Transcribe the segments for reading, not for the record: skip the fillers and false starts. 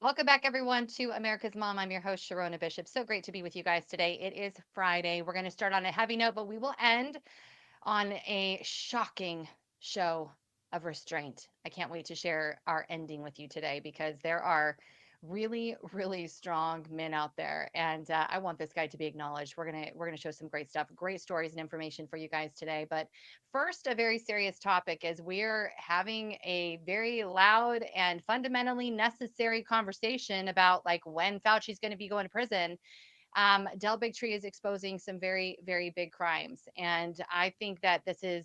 Welcome back, everyone, to America's Mom. I'm your host, Sharona Bishop. So great to be with you guys today. It is Friday. We're going to start on a heavy note, but we will end on a shocking show of restraint. I can't wait to share our ending with you today because there are really, really strong men out there, and I want this guy to be acknowledged. We're gonna show some great stuff, great stories and information for you guys today. But first, a very serious topic is we're having a very loud and fundamentally necessary conversation about like when Fauci's going to be going to prison. Del Bigtree is exposing some very, very big crimes. And I think that this is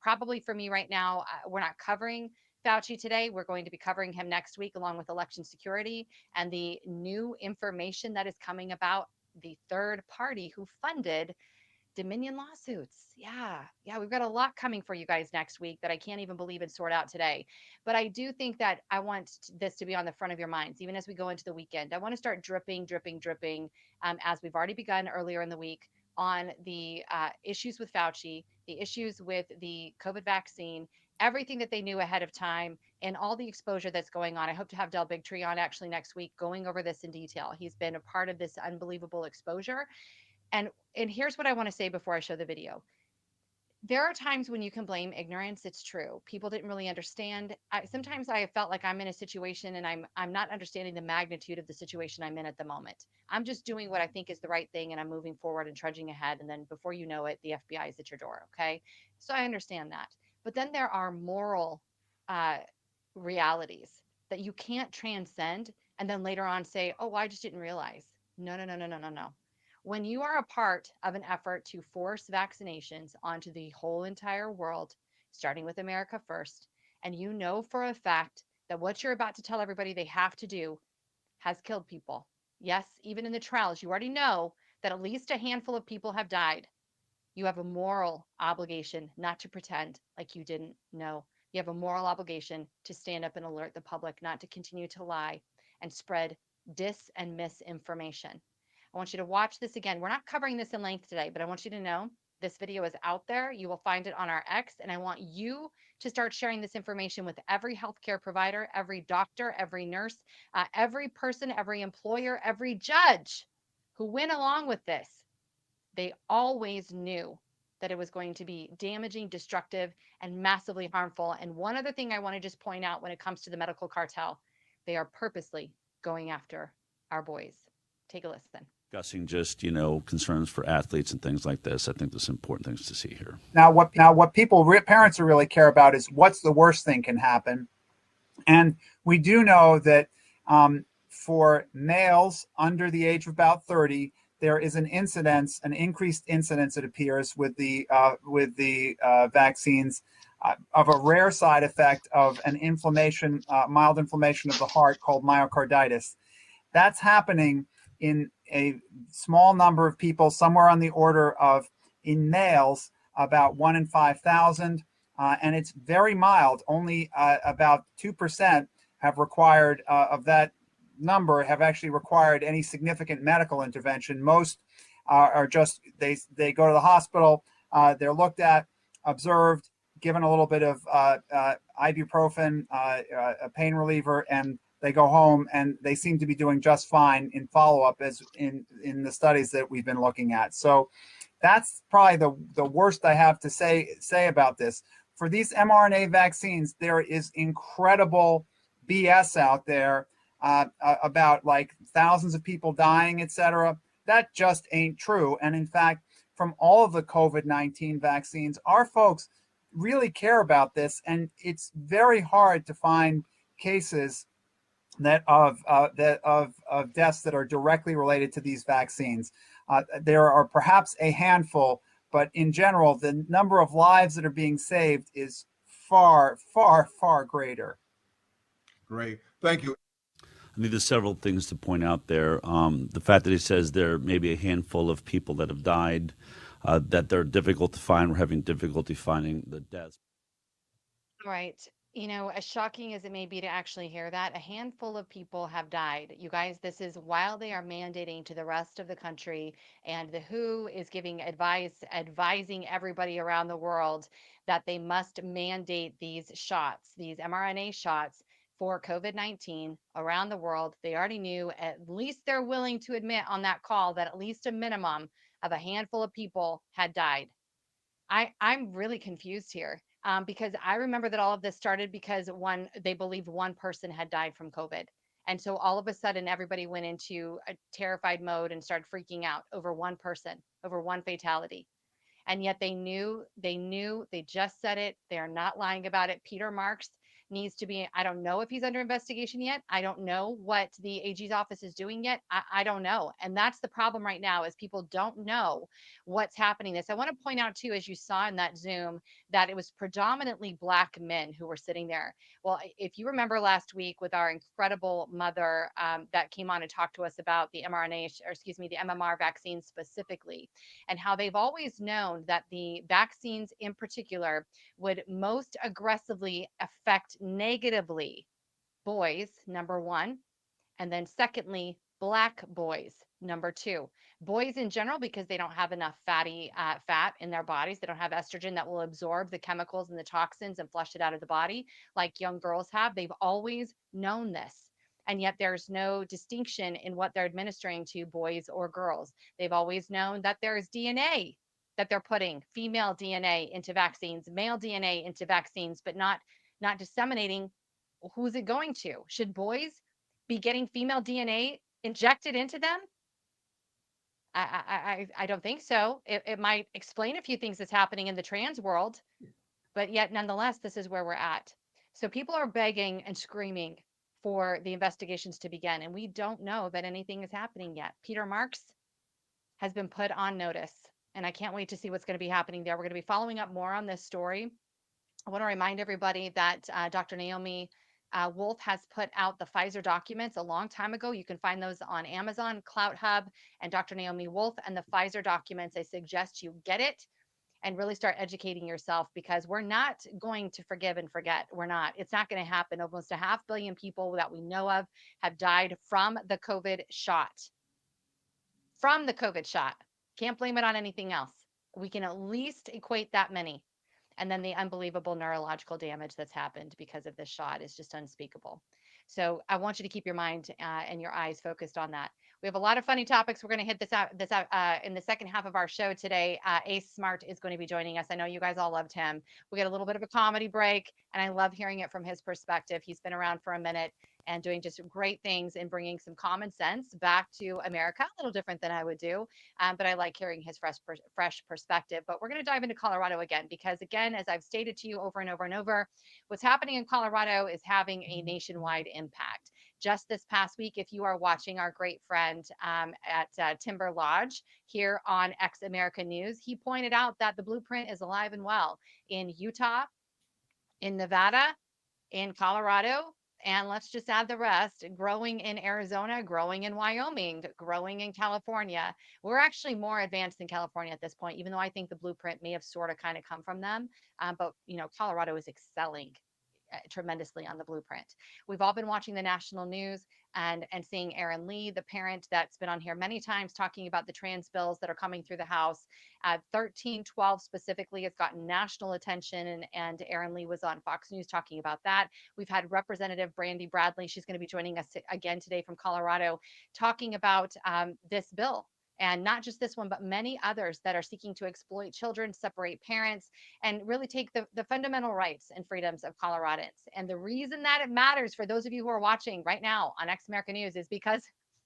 probably for me right now, we're not covering Fauci today. We're going to be covering him next week, along with election security and the new information that is coming about the third party who funded Dominion lawsuits. Yeah. Yeah. We've got a lot coming for you guys next week that I can't even believe and sort out today. But I do think that I want this to be on the front of your minds, even as we go into the weekend. I want to start dripping, dripping, dripping, as we've already begun earlier in the week on the issues with Fauci, the issues with the COVID vaccine, everything that they knew ahead of time, and all the exposure that's going on. I hope to have Del Bigtree on actually next week going over this in detail. He's been a part of this unbelievable exposure, and here's what I want to say before I show the video. There are times when you can blame ignorance. It's true. People didn't really understand. Sometimes I have felt like I'm in a situation and I'm not understanding the magnitude of the situation I'm in at the moment. I'm just doing what I think is the right thing and I'm moving forward and trudging ahead. And then before you know it, the FBI is at your door. Okay. So I understand that. But then there are moral uh, realities that you can't transcend and then later on say, oh, I just didn't realize. No, no, no, no, no, no, no. When you are a part of an effort to force vaccinations onto the whole entire world, starting with America first, and you know for a fact that what you're about to tell everybody they have to do has killed people. Yes, even in the trials, you already know that at least a handful of people have died. You have a moral obligation not to pretend like you didn't know. You have a moral obligation to stand up and alert the public, not to continue to lie and spread dis and misinformation. I want you to watch this again. We're not covering this in length today, but I want you to know this video is out there. You will find it on our X, and I want you to start sharing this information with every healthcare provider, every doctor, every nurse, every person, every employer, every judge who went along with this. They always knew that it was going to be damaging, destructive, and massively harmful. And one other thing I want to just point out when it comes to the medical cartel, they are purposely going after our boys. Take a listen. Discussing just concerns for athletes and things like this. I think there's important things to see here. Now what parents really care about is what's the worst thing can happen. And we do know that for males under the age of about 30, there is an increased incidence, it appears, with the vaccines of a rare side effect of an inflammation, mild inflammation of the heart called myocarditis. That's happening in a small number of people, somewhere on the order of, in males, about 1 in 5,000. And it's very mild. Only about 2% have required of that number have actually required any significant medical intervention. Most are just they go to the hospital, they're looked at, observed, given a little bit of ibuprofen, a pain reliever, and they go home, and they seem to be doing just fine in follow-up, as in the studies that we've been looking at. So that's probably the worst I have to say about this. For these mRNA vaccines, there is incredible BS out there about like thousands of people dying, etc. That just ain't true. And in fact, from all of the COVID-19 vaccines, our folks really care about this, and it's very hard to find cases that of deaths that are directly related to these vaccines. There are perhaps a handful, but in general, the number of lives that are being saved is far, far, far greater. Great. Thank you. I think there's several things to point out there. The fact that he says there may be a handful of people that have died, that they're difficult to find. We're having difficulty finding the deaths. Right. As shocking as it may be to actually hear that, a handful of people have died. You guys, this is while they are mandating to the rest of the country, and the WHO is giving advice, advising everybody around the world that they must mandate these shots, these mRNA shots, for COVID-19 around the world. They already knew, at least they're willing to admit on that call, that at least a minimum of a handful of people had died. I'm really confused here, because I remember that all of this started because they believed one person had died from COVID. And so all of a sudden, everybody went into a terrified mode and started freaking out over one person, over one fatality. And yet they just said it. They are not lying about it. Peter Marks needs to be, I don't know if he's under investigation yet. I don't know what the AG's office is doing yet. I don't know. And that's the problem right now, is people don't know what's happening. I want to point out too, as you saw in that Zoom, that it was predominantly Black men who were sitting there. Well, if you remember last week with our incredible mother, that came on and talked to us about the the MMR vaccine specifically, and how they've always known that the vaccines in particular would most aggressively affect negatively boys, number one, and then secondly, Black boys, number two. Boys in general, because they don't have enough fat in their bodies. They don't have estrogen that will absorb the chemicals and the toxins and flush it out of the body like young girls have. They've always known this. And yet there's no distinction in what they're administering to boys or girls. They've always known that there's DNA, that they're putting female DNA into vaccines, male DNA into vaccines, but not disseminating who's it going to. Should boys be getting female DNA injected into them? I don't think so. It might explain a few things that's happening in the trans world, but yet nonetheless, this is where we're at. So people are begging and screaming for the investigations to begin, and we don't know that anything is happening yet. Peter Marks has been put on notice, and I can't wait to see what's going to be happening there. We're going to be following up more on this story. I want to remind everybody that Dr. Naomi Wolf has put out the Pfizer documents a long time ago. You can find those on Amazon, Clout Hub, and Dr. Naomi Wolf and the Pfizer documents. I suggest you get it and really start educating yourself, because we're not going to forgive and forget. We're not. It's not going to happen. Almost 500 million people that we know of have died from the COVID shot. From the COVID shot. Can't blame it on anything else. We can at least equate that many. And then the unbelievable neurological damage that's happened because of this shot is just unspeakable. So I want you to keep your mind and your eyes focused on that. We have a lot of funny topics. We're going to hit this out in the second half of our show today. Ace Smart is going to be joining us. I know you guys all loved him. We get a little bit of a comedy break, and I love hearing it from his perspective. He's been around for a minute and doing just great things and bringing some common sense back to America. A little different than I would do, but I like hearing his fresh perspective. But we're going to dive into Colorado again, because again, as I've stated to you over and over and over, what's happening in Colorado is having a nationwide impact. Just this past week, if you are watching our great friend at Timber Lodge here on X America News, he pointed out that the blueprint is alive and well in Utah, in Nevada, in Colorado, and let's just add the rest, growing in Arizona, growing in Wyoming, growing in California. We're actually more advanced than California at this point, even though I think the blueprint may have sort of kind of come from them. But, Colorado is excelling tremendously on the blueprint. We've all been watching the national news and seeing Erin Lee, the parent that's been on here many times talking about the trans bills that are coming through the House. 1312 specifically has gotten national attention, and Erin Lee was on Fox News talking about that. We've had Representative Brandy Bradley. She's going to be joining us again today from Colorado, talking about this bill. And not just this one, but many others that are seeking to exploit children, separate parents, and really take the fundamental rights and freedoms of Coloradans. And the reason that it matters for those of you who are watching right now on X America News is because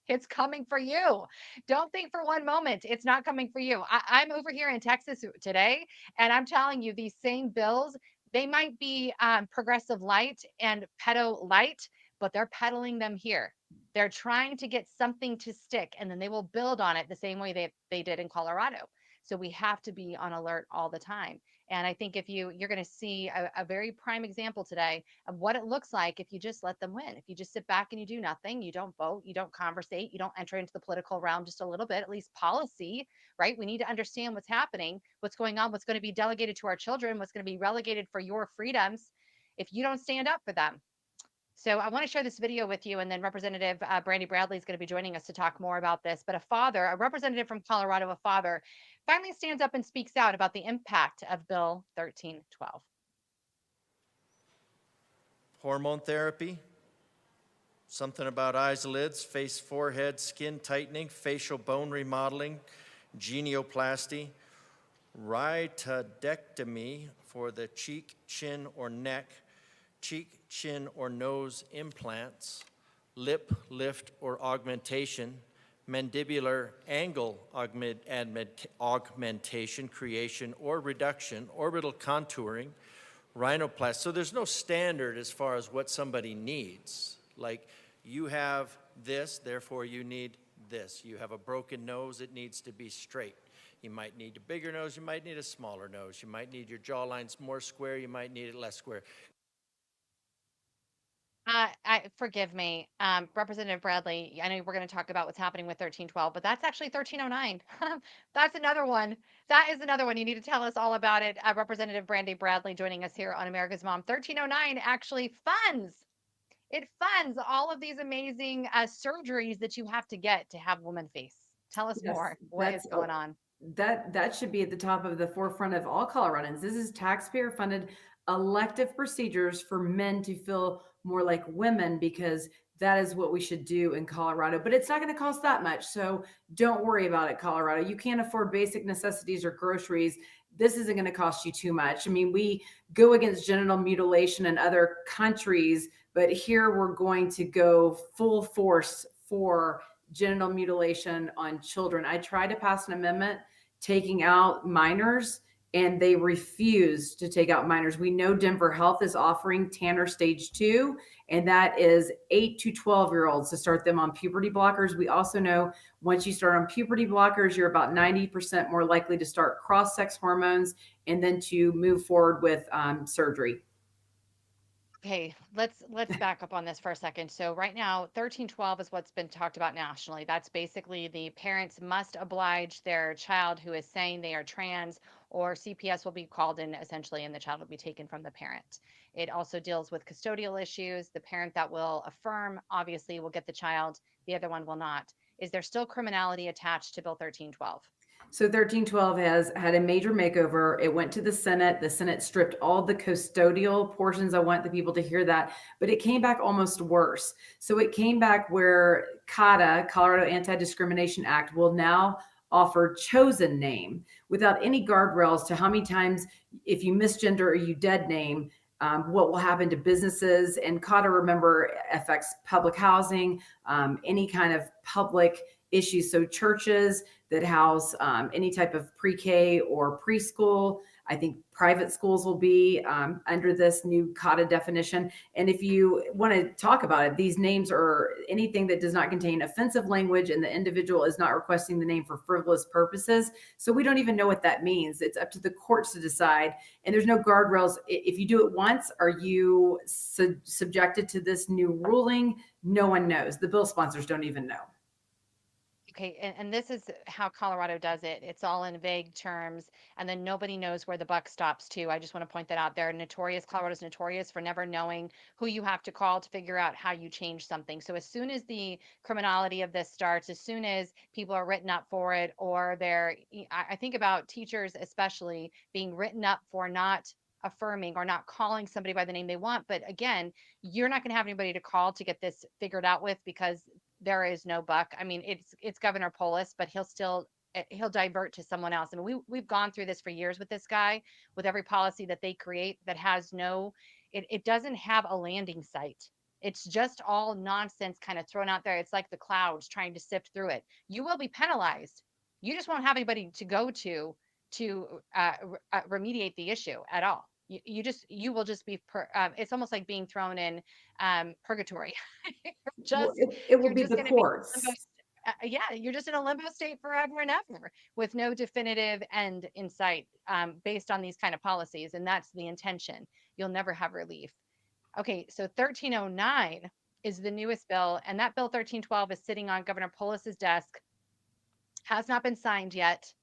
it's coming for you. Don't think for one moment it's not coming for you. I'm over here in Texas today, and I'm telling you, these same bills, they might be progressive light and pedo light, but they're peddling them here. They're trying to get something to stick, and then they will build on it the same way they did in Colorado. So we have to be on alert all the time. And I think if you're going to see a very prime example today of what it looks like if you just let them win. If you just sit back and you do nothing, you don't vote, you don't conversate, you don't enter into the political realm just a little bit, at least policy, right? We need to understand what's happening, what's going on, what's going to be delegated to our children, what's going to be relegated for your freedoms if you don't stand up for them. So I want to share this video with you, and then Representative Brandy Bradley is going to be joining us to talk more about this. But a representative from Colorado, a father, finally stands up and speaks out about the impact of Bill 1312. Hormone therapy something about eyes, lids, face, forehead, skin tightening, facial bone remodeling, genioplasty, rhytidectomy for the cheek, chin, or neck, cheek, chin, or nose implants, lip lift or augmentation, mandibular angle augmentation, creation or reduction, orbital contouring, rhinoplasty. So there's no standard as far as what somebody needs. Like, you have this, therefore you need this. You have a broken nose, it needs to be straight. You might need a bigger nose, you might need a smaller nose. You might need your jawlines more square, you might need it less square. Forgive me, Representative Bradley. I know we're going to talk about what's happening with 1312, but that's actually 1309. That's another one. That is another one. You need to tell us all about it. Representative Brandy Bradley joining us here on America's Mom. 1309 actually funds. It funds all of these amazing surgeries that you have to get to have woman face. Tell us Yes, more. What is going on? That should be at the top of the forefront of all Coloradans. This is taxpayer funded elective procedures for men to feel more like women, because that is what we should do in Colorado. But it's not going to cost that much. So don't worry about it, Colorado. You can't afford basic necessities or groceries. This isn't going to cost you too much. I mean, we go against genital mutilation in other countries, but here we're going to go full force for genital mutilation on children. I tried to pass an amendment taking out minors, and they refused to take out minors. We know Denver Health is offering Tanner stage 2, and that is 8 to 12-year-olds to start them on puberty blockers. We also know once you start on puberty blockers, you're about 90% more likely to start cross-sex hormones and then to move forward with surgery. Okay, let's back up on this for a second. So right now, 1312 is what's been talked about nationally. That's basically the parents must oblige their child who is saying they are trans, or CPS will be called in essentially, and the child will be taken from the parent. It also deals with custodial issues. The parent that will affirm obviously will get the child, the other one will not. Is there still criminality attached to Bill 1312? So 1312 has had a major makeover. It went to the Senate. The Senate stripped all the custodial portions. I want the people to hear that, but it came back almost worse. So it came back where CADA, Colorado Anti-Discrimination Act, will now offer chosen name without any guardrails to how many times, if you misgender or you dead name, what will happen to businesses. And CADA, remember, affects public housing, any kind of public issues. So churches that house any type of pre-K or preschool, I think private schools will be under this new CADA definition. And if you want to talk about it, these names are anything that does not contain offensive language and the individual is not requesting the name for frivolous purposes. So we don't even know what that means. It's up to the courts to decide. And there's no guardrails. If you do it once, are you subjected to this new ruling? No one knows. The bill sponsors don't even know. Okay, and this is how Colorado does it. It's all in vague terms, and then nobody knows where the buck stops too. I just want to point that out. Colorado's notorious for never knowing who you have to call to figure out how you change something. So as soon as the criminality of this starts, as soon as people are written up for it, or I think about teachers especially being written up for not affirming or not calling somebody by the name they want. But again, you're not going to have anybody to call to get this figured out with, because there is no buck. I mean, it's Governor Polis, but he'll divert to someone else. I mean, we've gone through this for years with this guy, with every policy that they create that has it doesn't have a landing site. It's just all nonsense kind of thrown out there. It's like the clouds trying to sift through it. You will be penalized. You just won't have anybody to go to remediate the issue at all. You will just be it's almost like being thrown in purgatory. It will be the courts. You're just in a limbo state forever and ever with no definitive end in sight, based on these kind of policies. And that's the intention. You'll never have relief. Okay, so 1309 is the newest bill, and that bill 1312 is sitting on Governor Polis's desk, has not been signed yet.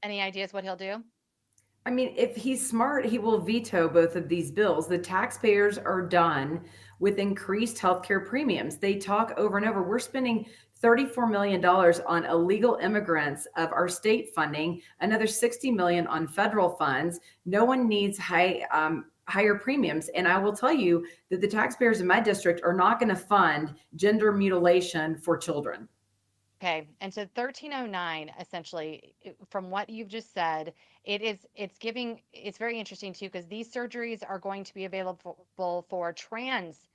Any ideas what he'll do? I mean, if he's smart, he will veto both of these bills. The taxpayers are done with increased healthcare premiums. They talk over and over. We're spending $34 million on illegal immigrants of our state funding, another $60 million on federal funds. No one needs higher premiums. And I will tell you that the taxpayers in my district are not going to fund gender mutilation for children. Okay. And so 1309, essentially, from what you've just said, it's very interesting too, because these surgeries are going to be available for trans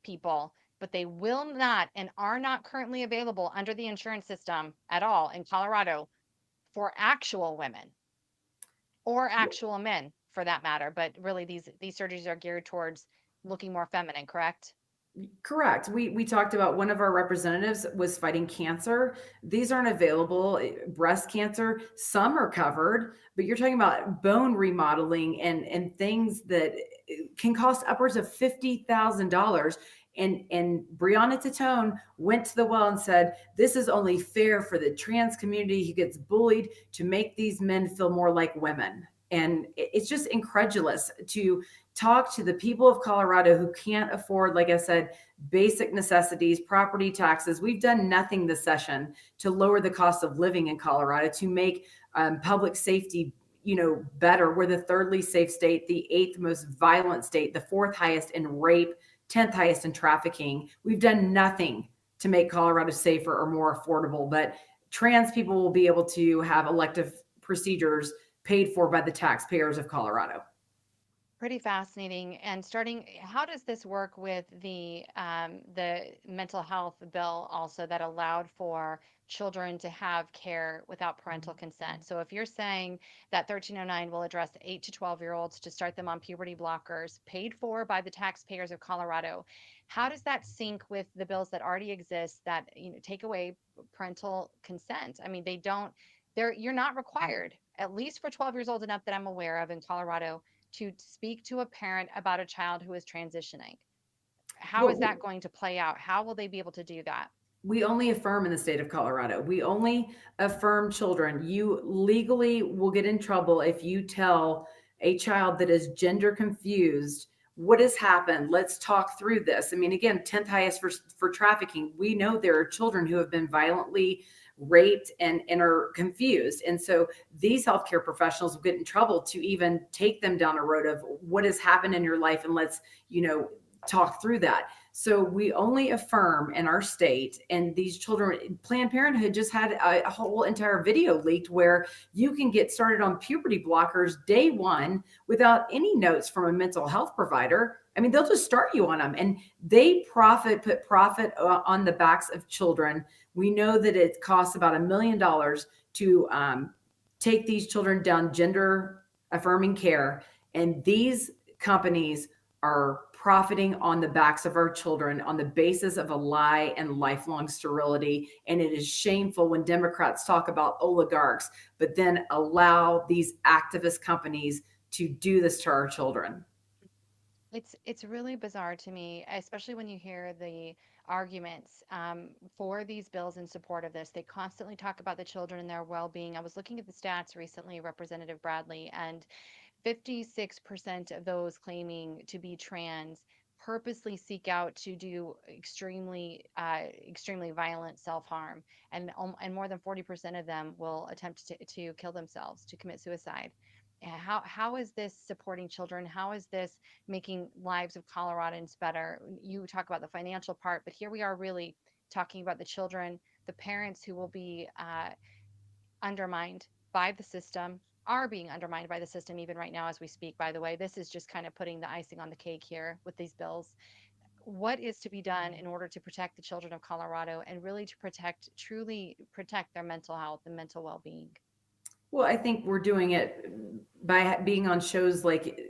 people, but they will not and are not currently available under the insurance system at all in Colorado for actual women or actual men for that matter. But really, these surgeries are geared towards looking more feminine, correct? Correct. We talked about one of our representatives was fighting cancer. These aren't available. Breast cancer, some are covered, but you're talking about bone remodeling and things that can cost upwards of $50,000. And Brianna Titone went to the well and said, this is only fair for the trans community who gets bullied to make these men feel more like women. And it's just incredulous to talk to the people of Colorado who can't afford, like I said, basic necessities, property taxes. We've done nothing this session to lower the cost of living in Colorado, to make public safety, better. We're the third least safe state, the 8th most violent state, the 4th highest in rape, 10th highest in trafficking. We've done nothing to make Colorado safer or more affordable, but trans people will be able to have elective procedures paid for by the taxpayers of Colorado. Pretty fascinating. And how does this work with the mental health bill also that allowed for children to have care without parental consent? So if you're saying that 1309 will address 8 to 12-year-olds to start them on puberty blockers paid for by the taxpayers of Colorado, how does that sync with the bills that already exist that take away parental consent? I mean, you're not required, at least for 12 years old and up that I'm aware of in Colorado, to speak to a parent about a child who is transitioning. How is that going to play out? How will they be able to do that? We only affirm in the state of Colorado. We only affirm children. You legally will get in trouble if you tell a child that is gender confused what has happened. Let's talk through this. I mean, again, 10th highest for trafficking. We know there are children who have been violently raped and are confused. And so these healthcare professionals will get in trouble to even take them down a road of what has happened in your life. And let's, talk through that. So we only affirm in our state, and these children, Planned Parenthood just had a whole entire video leaked where you can get started on puberty blockers day one without any notes from a mental health provider. I mean, they'll just start you on them, and they put profit on the backs of children. We know that it costs about $1 million to take these children down gender affirming care. And these companies are profiting on the backs of our children on the basis of a lie and lifelong sterility. And it is shameful when Democrats talk about oligarchs, but then allow these activist companies to do this to our children. It's really bizarre to me, especially when you hear the arguments for these bills in support of this. They constantly talk about the children and their well-being. I was looking at the stats recently, Representative Bradley, and 56% of those claiming to be trans purposely seek out to do extremely violent self-harm, and more than 40% of them will attempt to kill themselves, to commit suicide. How is this supporting children? How is this making lives of Coloradans better? You talk about the financial part, but here we are really talking about the children, the parents who will be undermined by the system, are being undermined by the system even right now as we speak, by the way. This is just kind of putting the icing on the cake here with these bills. What is to be done in order to protect the children of Colorado and really to truly protect their mental health and mental well-being? Well, I think we're doing it by being on shows like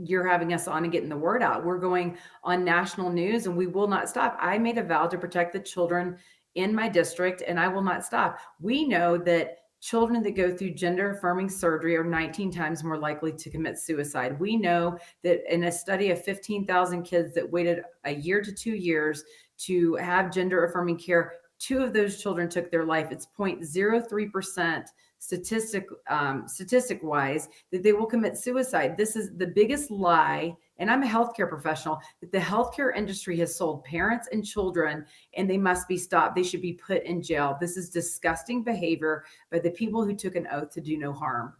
you're having us on and getting the word out. We're going on national news, and we will not stop. I made a vow to protect the children in my district, and I will not stop. We know that children that go through gender affirming surgery are 19 times more likely to commit suicide. We know that in a study of 15,000 kids that waited a year to 2 years to have gender affirming care, 2 of those children took their life. It's 0.03% statistic wise that they will commit suicide. This is the biggest lie. And I'm a healthcare professional, that the healthcare industry has sold parents and children, and they must be stopped. They should be put in jail. This is disgusting behavior by the people who took an oath to do no harm.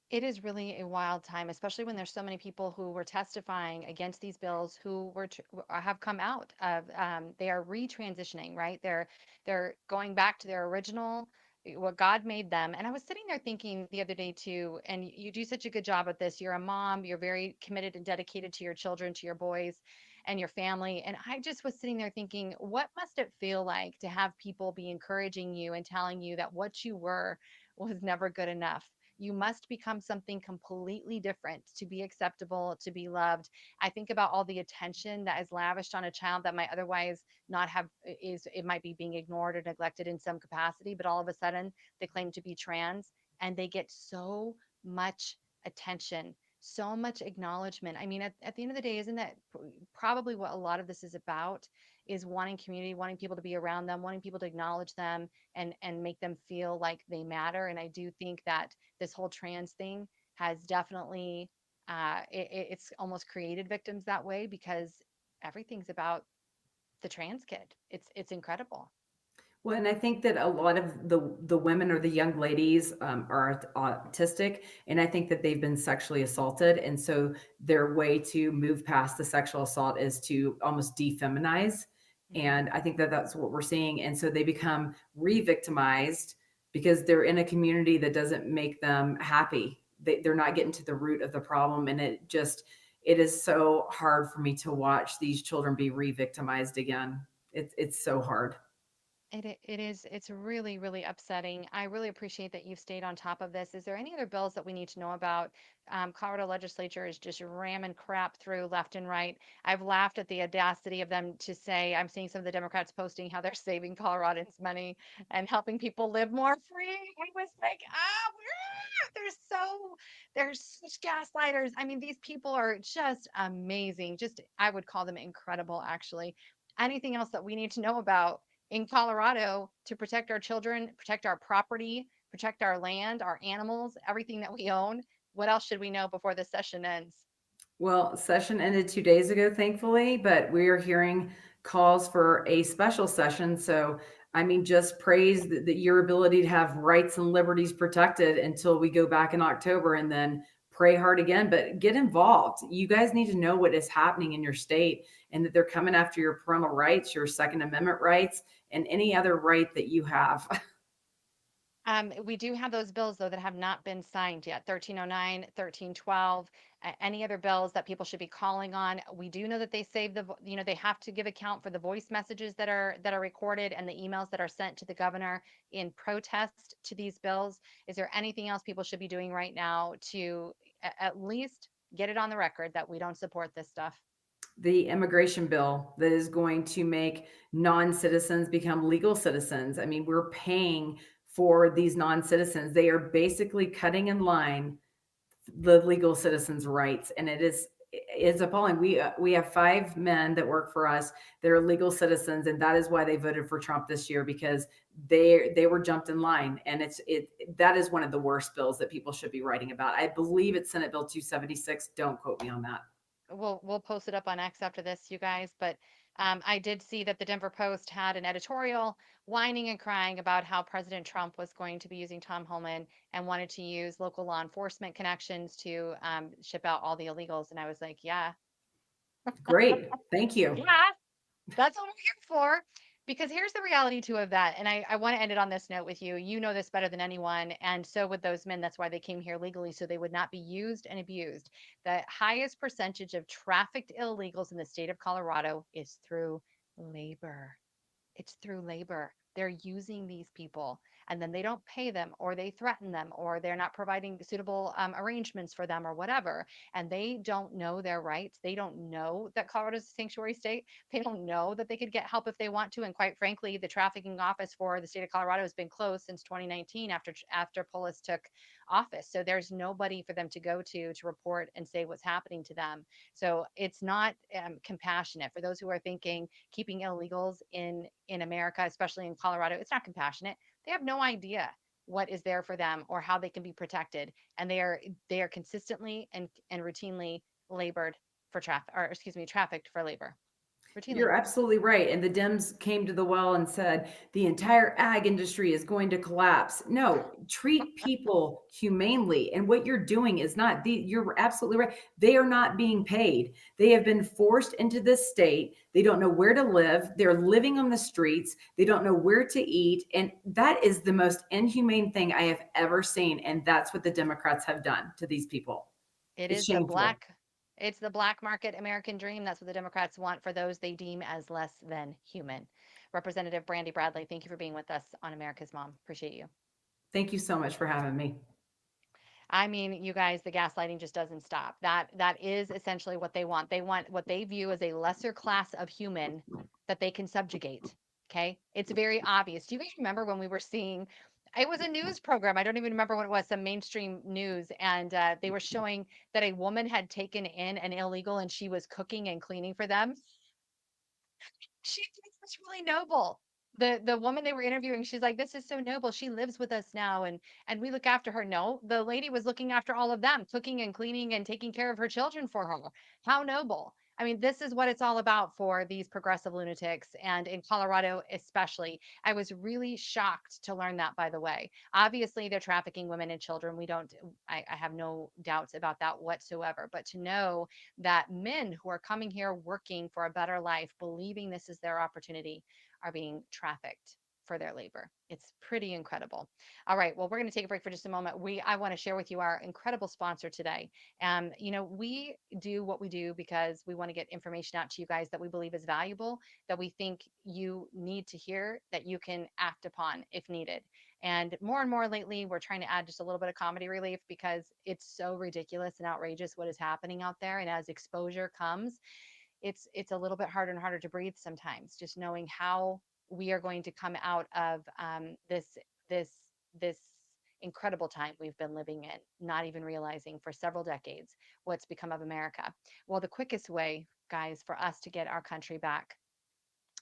It is really a wild time, especially when there's so many people who were testifying against these bills who have come out of they are retransitioning, right? They're going back to their original what God made them. And I was sitting there thinking the other day too, and you do such a good job at this. You're a mom, you're very committed and dedicated to your children, to your boys and your family. And I just was sitting there thinking, what must it feel like to have people be encouraging you and telling you that what you were was never good enough? You must become something completely different to be acceptable, to be loved. I think about all the attention that is lavished on a child that might otherwise not have is it might be being ignored or neglected in some capacity, but all of a sudden they claim to be trans and they get so much attention, so much acknowledgement. I mean, at the end of the day, isn't that probably what a lot of this is about? Is wanting community, wanting people to be around them, wanting people to acknowledge them and make them feel like they matter. And I do think that this whole trans thing has definitely it's almost created victims that way because everything's about the trans kid. It's incredible. Well, and I think that a lot of the women or the young ladies are autistic, and I think that they've been sexually assaulted, and so their way to move past the sexual assault is to almost defeminize, Mhm. and I think that that's what we're seeing, and so they become re-victimized because they're in a community that doesn't make them happy. They're not getting to the root of the problem, and it is so hard for me to watch these children be re-victimized again. It's so hard. It's really, really upsetting. I really appreciate that you've stayed on top of this. Is there any other bills that we need to know about? Colorado legislature is just ramming crap through left and right. I've laughed at the audacity of them to say, I'm seeing some of the Democrats posting how they're saving Coloradans money and helping people live more free. I was like, they're such gaslighters. I mean, these people are just amazing. Just, I would call them incredible, actually. Anything else that we need to know about in Colorado to protect our children, protect our property, protect our land, our animals, everything that we own? What else should we know before this session ends? Well, session ended 2 days ago, thankfully, but we are hearing calls for a special session. So, I mean, just praise that your ability to have rights and liberties protected until we go back in October and then pray hard again. But get involved. You guys need to know what is happening in your state and that they're coming after your parental rights, your Second Amendment rights, and any other right that you have. We do have those bills though that have not been signed yet. 1309, 1312, any other bills that people should be calling on. We do know that they save they have to give account for the voice messages that are recorded and the emails that are sent to the governor in protest to these bills. Is there anything else people should be doing right now to at least get it on the record that we don't support this stuff? The immigration bill that is going to make non-citizens become legal citizens. I mean, we're paying for these non-citizens. They are basically cutting in line the legal citizens' rights, and it's appalling. We have 5 men that work for us. They're legal citizens, and that is why they voted for Trump this year because they were jumped in line, and that is one of the worst bills that people should be writing about. I believe it's Senate Bill 276. Don't quote me on that. We'll post it up on X after this, you guys. But I did see that the Denver Post had an editorial whining and crying about how President Trump was going to be using Tom Homan and wanted to use local law enforcement connections to ship out all the illegals. And I was like, yeah, Great, thank you. yeah, that's what we're here for. Because here's the reality too of that. And I want to end it on this note with you. You know this better than anyone. And so would those men. That's why they came here legally, so they would not be used and abused. The highest percentage of trafficked illegals in the state of Colorado is through labor. It's through labor. They're using these people and then they don't pay them or they threaten them or they're not providing suitable arrangements for them or whatever. And they don't know their rights. They don't know that Colorado's a sanctuary state. They don't know that they could get help if they want to. And quite frankly, the trafficking office for the state of Colorado has been closed since 2019 after Polis took office. So there's nobody for them to go to report and say what's happening to them. So it's not compassionate for those who are thinking keeping illegals in America, especially in Colorado. It's not compassionate. They have no idea what is there for them or how they can be protected, and they are consistently and routinely labored for traffic, or excuse me, trafficked for labor. routinely. You're absolutely right. And the Dems came to the well and said the entire ag industry is going to collapse. No, treat people humanely. And what you're doing is not you're absolutely right. They are not being paid. They have been forced into this state. They don't know where to live. They're living on the streets. They don't know where to eat. And that is the most inhumane thing I have ever seen. And that's what the Democrats have done to these people. It It's is shameful. it's the black market American dream. That's what the Democrats want for those they deem as less than human. Representative Brandy Bradley, thank you for being with us on America's Mom. Appreciate you. Thank you so much for having me. I mean, you guys, the gaslighting just doesn't stop. That is essentially what they want. They want what they view as a lesser class of human that they can subjugate. Okay. It's very obvious. Do you guys remember when we were seeing it was a news program. I don't even remember what it was, some mainstream news. And they were showing that a woman had taken in an illegal and she was cooking and cleaning for them. She thinks it's really noble. The woman they were interviewing, she's like, "This is so noble. She lives with us now, and we look after her." No, the lady was looking after all of them, cooking and cleaning and taking care of her children for her. How noble. I mean, this is what it's all about for these progressive lunatics, and in Colorado especially. I was really shocked to learn that, by the way. Obviously, they're trafficking women and children. We don't, I have no doubts about that whatsoever. But to know that men who are coming here working for a better life, believing this is their opportunity, are being trafficked for their labor. It's pretty incredible. All right, well, we're going to take a break for just a moment. I want to share with you our incredible sponsor today. We do what we do because we want to get information out to you guys that we believe is valuable, that we think you need to hear, that you can act upon if needed. And more lately, we're trying to add just a little bit of comedy relief because it's so ridiculous and outrageous what is happening out there. And as exposure comes, it's a little bit harder and harder to breathe sometimes. Just knowing how we are going to come out of this this incredible time we've been living in, not even realizing for several decades what's become of America. Well, the quickest way, guys, for us to get our country back,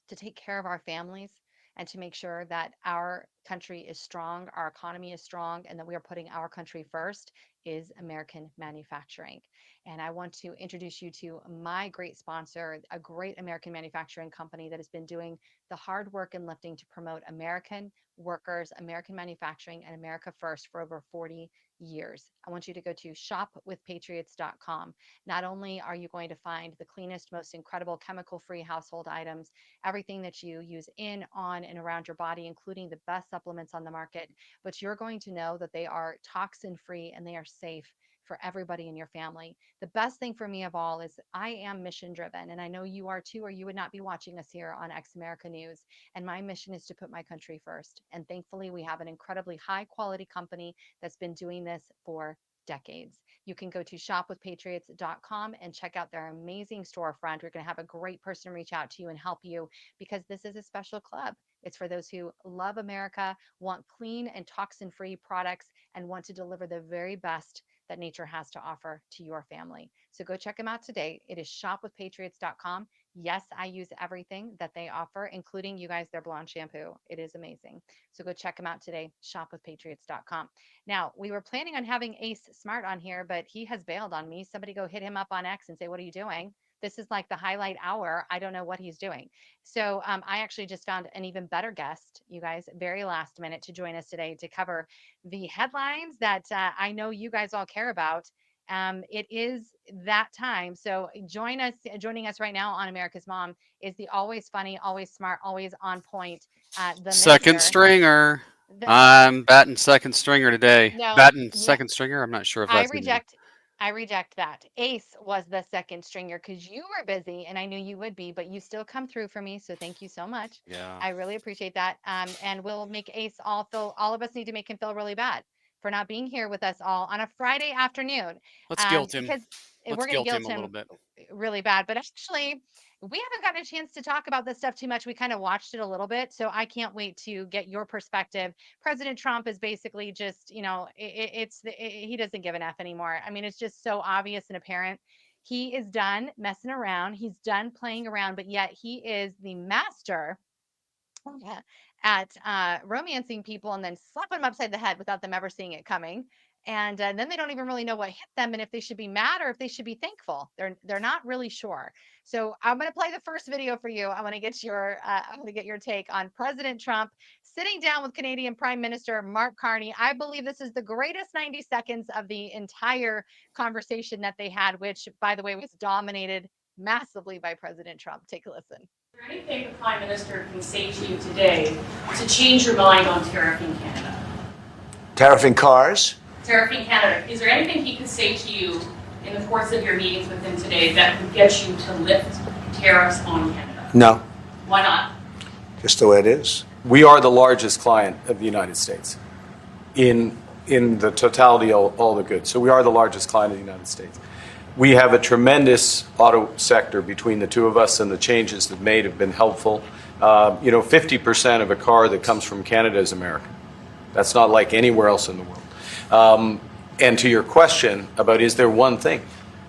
to take care of our families, and to make sure that our country is strong, our economy is strong, and that we are putting our country first is American manufacturing. And I want to introduce you to my great sponsor, a great American manufacturing company that has been doing the hard work and lifting to promote American workers, American manufacturing, and America first for over 40 years. I want you to go to shopwithpatriots.com. Not only are you going to find the cleanest, most incredible chemical free household items, everything that you use in, on, and around your body, including the best supplements on the market, but you're going to know that they are toxin free and they are safe for everybody in your family. The best thing for me of all is I am mission driven, and I know you are too, or you would not be watching us here on X America News. And my mission is to put my country first. And thankfully, we have an incredibly high quality company that's been doing this for decades. You can go to shopwithpatriots.com and check out their amazing storefront. We're going to have a great person reach out to you and help you because this is a special club. It's for those who love America, want clean and toxin free products, and want to deliver the very best that nature has to offer to your family. So go check them out today. It is shopwithpatriots.com. Yes, I use everything that they offer, including you guys, their blonde shampoo. It is amazing. So go check them out today, shopwithpatriots.com. Now, we were planning on having Ace Smart on here, but he has bailed on me. Somebody go hit him up on X and say, "What are you doing?" This is like the highlight hour. I don't know what he's doing. So I actually just found an even better guest, you guys, very last minute to join us today to cover the headlines that I know you guys all care about. It is that time. So joining us right now on America's Mom is the always funny, always smart, always on point, the Second minister. stringer. The, I'm batting second stringer today. no, Batting yeah, second stringer. I'm not sure if I that's gonna. reject I reject that. Ace was the second stringer because you were busy and I knew you would be, but you still come through for me. So thank you so much. Yeah. I really appreciate that. And we'll make Ace all of us need to make him feel really bad for not being here with us all on a Friday afternoon. Let's guilt him. Because Let's we're going to guilt guilt him a little him bit. really bad. But actually, we haven't gotten a chance to talk about this stuff too much. We kind of watched it a little bit. So I can't wait to get your perspective. President Trump is basically just, he doesn't give an F anymore. I mean, it's just so obvious and apparent. He is done messing around. He's done playing around, but yet he is the master at romancing people and then slapping them upside the head without them ever seeing it coming. And then they don't even really know what hit them and if they should be mad or if they should be thankful. They're not really sure. So I'm going to play the first video for you. I want to get your take on President Trump sitting down with Canadian Prime Minister Mark Carney. I believe this is the greatest 90 seconds of the entire conversation that they had, which, by the way, was dominated massively by President Trump. Take a listen. Is there anything the Prime Minister can say to you today to change your mind on tariffing Canada? Tariffing cars? Tariffing Canada. Is there anything he could say to you in the course of your meetings with him today that would get you to lift tariffs on Canada? No, Why not? just the way it is. We are the largest client of the United States in the totality of all the goods. So we are the largest client of the United States. We have a tremendous auto sector between the two of us, and the changes that made have been helpful. 50% of a car that comes from Canada is American. That's not like anywhere else in the world. And to your question about is there one thing?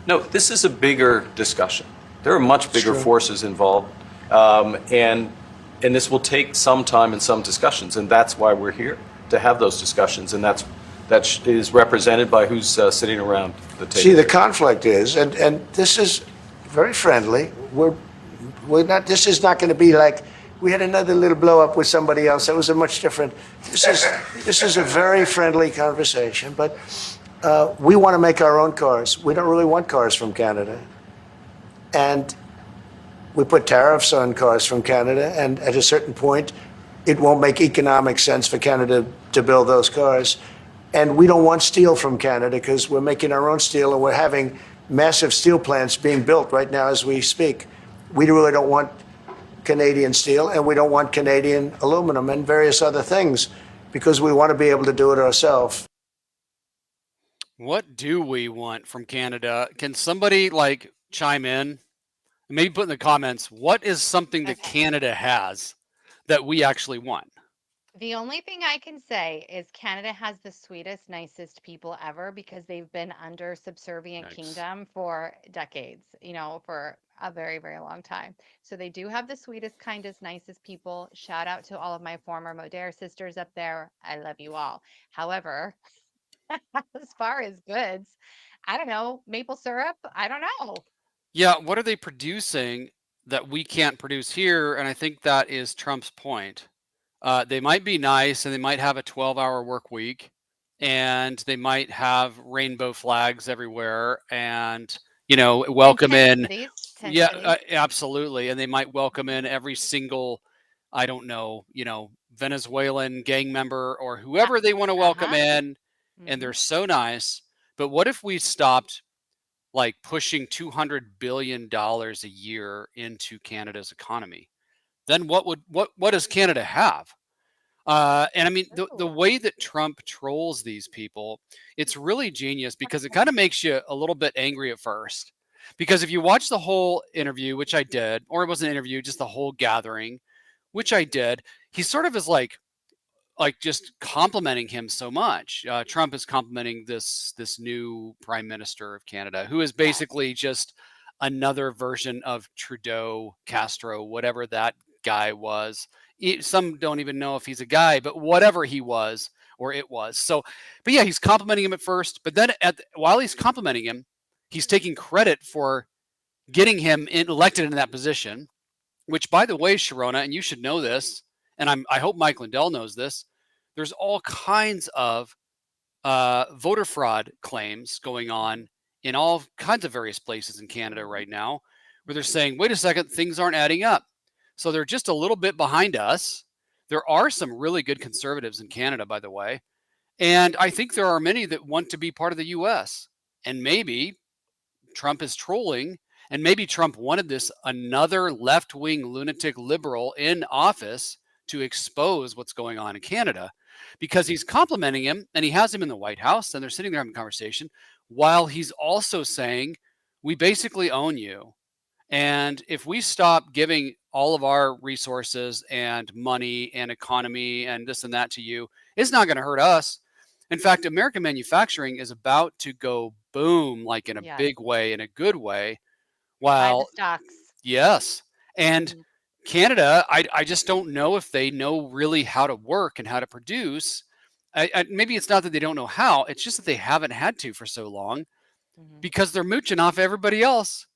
No, this is a bigger discussion. There are much bigger forces involved, and this will take some time and some discussions, and that's why we're here, to have those discussions, and that is represented by who's sitting around the table. See, the conflict is, and this is very friendly. We're not. This is not going to be like we had another little blow up with somebody else. That was a much different. This is a very friendly conversation, but we want to make our own cars. We don't really want cars from Canada, and we put tariffs on cars from Canada, and at a certain point, it won't make economic sense for Canada to build those cars. And we don't want steel from Canada because we're making our own steel, and we're having massive steel plants being built right now as we speak. We really don't want Canadian steel, and we don't want Canadian aluminum and various other things because we want to be able to do it ourselves. What do we want from Canada? Can somebody like chime in? Maybe put in the comments, what is something that Canada has that we actually want? The only thing I can say is Canada has the sweetest, nicest people ever because they've been under subservient kingdom for decades, for a very, very long time. So they do have the sweetest, kindest, nicest people. Shout out to all of my former Modere sisters up there. I love you all. However, as far as goods, I don't know, maple syrup, I don't know. Yeah, what are they producing that we can't produce here? And I think that is Trump's point. They might be nice and they might have a 12-hour work week and they might have rainbow flags everywhere and, welcome in. Yeah, absolutely. And they might welcome in every single, I don't know, Venezuelan gang member or whoever they want to welcome in. And they're so nice. But what if we stopped like pushing $200 billion a year into Canada's economy? Then what does Canada have? And I mean, the way that Trump trolls these people, it's really genius because it kind of makes you a little bit angry at first. Because if you watch the whole interview, which I did, or it wasn't an interview, just the whole gathering, which I did, he sort of is like just complimenting him so much. Trump is complimenting this new prime minister of Canada, who is basically just another version of Trudeau, Castro, whatever that guy was. Some don't even know if he's a guy, but whatever he was or it was. So, but yeah, he's complimenting him at first, but then while he's complimenting him, he's taking credit for getting him elected in that position, which, by the way, Sharona, and you should know this, and I hope Mike Lindell knows this, there's all kinds of voter fraud claims going on in all kinds of various places in Canada right now, where they're saying, wait a second, things aren't adding up. So they're just a little bit behind us. There are some really good conservatives in Canada, by the way. And I think there are many that want to be part of the US. And maybe Trump is trolling, and maybe Trump wanted this another left-wing lunatic liberal in office to expose what's going on in Canada, because he's complimenting him and he has him in the White House and they're sitting there having a conversation while he's also saying, we basically own you. And if we stop giving all of our resources and money and economy and this and that to you, it's not going to hurt us. In fact, American manufacturing is about to go boom, like in a big way, in a good way. While buy the stocks. Yes. And Canada, I just don't know if they know really how to work and how to produce. maybe it's not that they don't know how, it's just that they haven't had to for so long Mhm. because they're mooching off everybody else